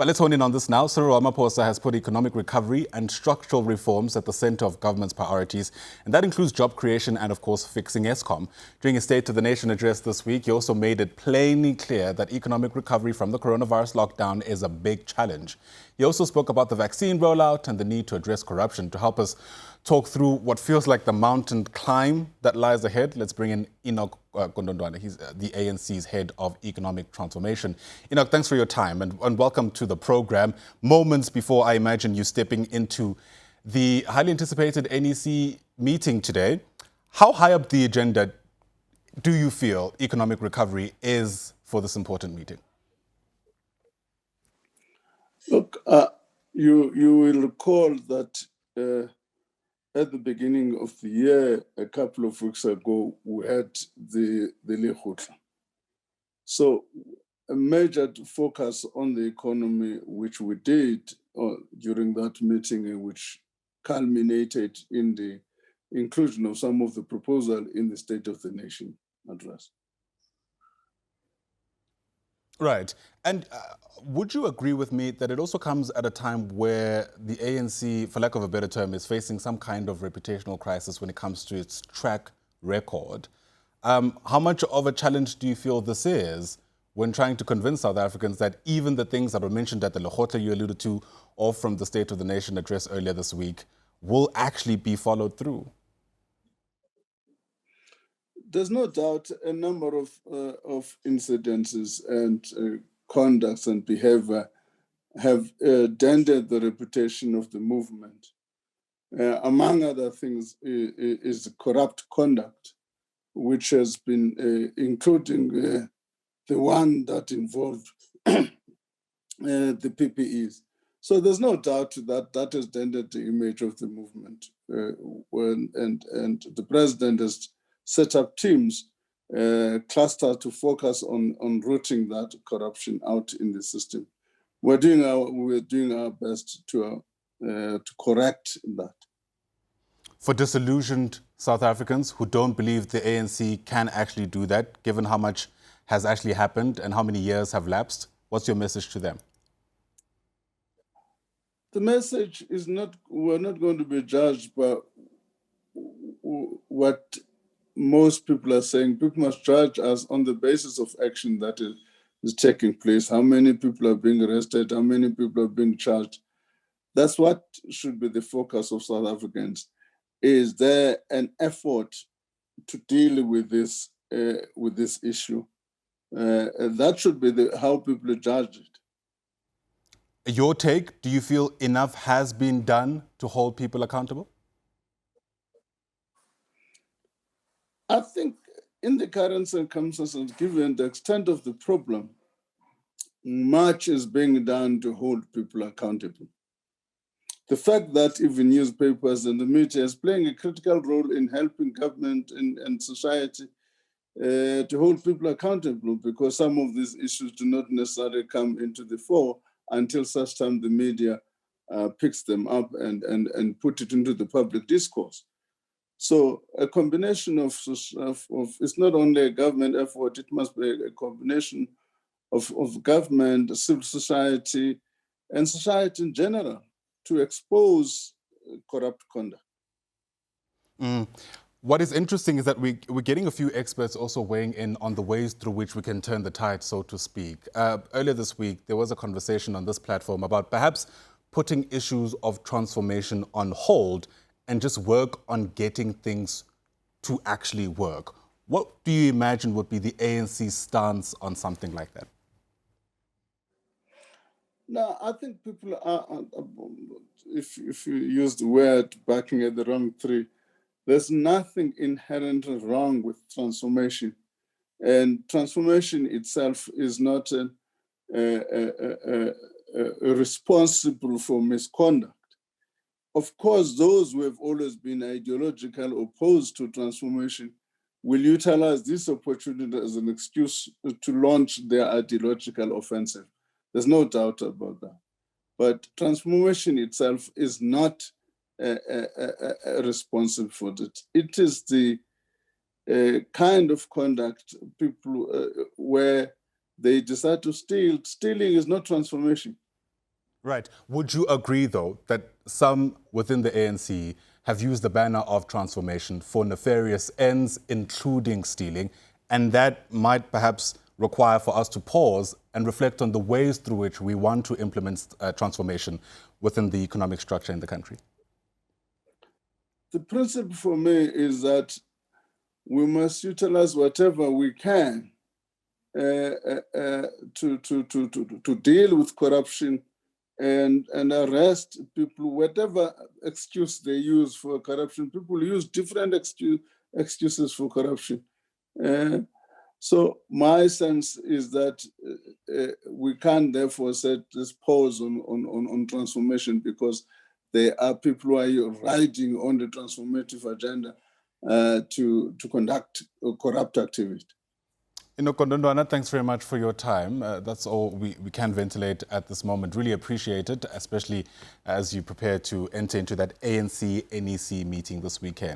But let's hone in on this now. Cyril Ramaphosa has put economic recovery and structural reforms at the center of government's priorities, and that includes job creation and, of course, fixing Eskom. During his State of the Nation address this week, he also made it plainly clear that economic recovery from the coronavirus lockdown is a big challenge. He also spoke about the vaccine rollout and the need to address corruption. To help us talk through what feels like the mountain climb that lies ahead, let's bring in Enoch Godongwana. He's the ANC's head of economic transformation. Enoch, thanks for your time and welcome to the program. Moments before, I imagine, you stepping into the highly anticipated NEC meeting today, how high up the agenda do you feel economic recovery is for this important meeting? Look, you will recall that at the beginning of the year, a couple of weeks ago, we had the Lekgotla. So a major focus on the economy, which we did during that meeting, which culminated in the inclusion of some of the proposal in the State of the Nation address. Right. And would you agree with me that it also comes at a time where the ANC, for lack of a better term, is facing some kind of reputational crisis when it comes to its track record? How much of a challenge do you feel this is when trying to convince South Africans that even the things that were mentioned at the Lekgotla you alluded to, or from the State of the Nation address earlier this week, will actually be followed through? There's no doubt a number of incidences and conducts and behavior have dented the reputation of the movement. Among other things is corrupt conduct, which has been including the one that involved the PPEs. So there's no doubt that that has dented the image of the movement. And the president has set up teams, cluster to focus on rooting that corruption out in the system. We're doing our best to correct that. For disillusioned South Africans who don't believe the ANC can actually do that, given how much has actually happened and how many years have lapsed, what's your message to them? The message is we're not going to be judged by what most people are saying. People must judge us on the basis of action that is taking place. How many people are being arrested? How many people are being charged? That's what should be the focus of South Africans. Is there an effort to deal with this issue? That should be how people judge it. Your take, do you feel enough has been done to hold people accountable? I think in the current circumstances, given the extent of the problem, much is being done to hold people accountable. The fact that even newspapers and the media is playing a critical role in helping government and society to hold people accountable, because some of these issues do not necessarily come into the fore until such time the media picks them up and put it into the public discourse. So a combination of it's not only a government effort, it must be a combination of government, civil society, and society in general to expose corrupt conduct. What is interesting is that we're getting a few experts also weighing in on the ways through which we can turn the tide, so to speak. Earlier this week, there was a conversation on this platform about perhaps putting issues of transformation on hold and just work on getting things to actually work. What do you imagine would be the ANC's stance on something like that? No, I think people are, if you use the word backing at the wrong tree, there's nothing inherently wrong with transformation. And transformation itself is not responsible for misconduct. Of course, those who have always been ideologically opposed to transformation will utilize this opportunity as an excuse to launch their ideological offensive. There's no doubt about that. But transformation itself is not responsible for it. It is the kind of conduct people where they decide to steal. Stealing is not transformation. Right. Would you agree, though, that some within the ANC have used the banner of transformation for nefarious ends, including stealing, and that might perhaps require for us to pause and reflect on the ways through which we want to implement transformation within the economic structure in the country? The principle for me is that we must utilize whatever we can to deal with corruption and arrest people, whatever excuse they use for corruption. People use different excuses for corruption. So my sense is that we can't therefore set this pause on transformation, because there are people who are riding on the transformative agenda to conduct corrupt activity. Enoch Godongwana, thanks very much for your time. That's all we can ventilate at this moment. Really appreciate it, especially as you prepare to enter into that ANC-NEC meeting this weekend.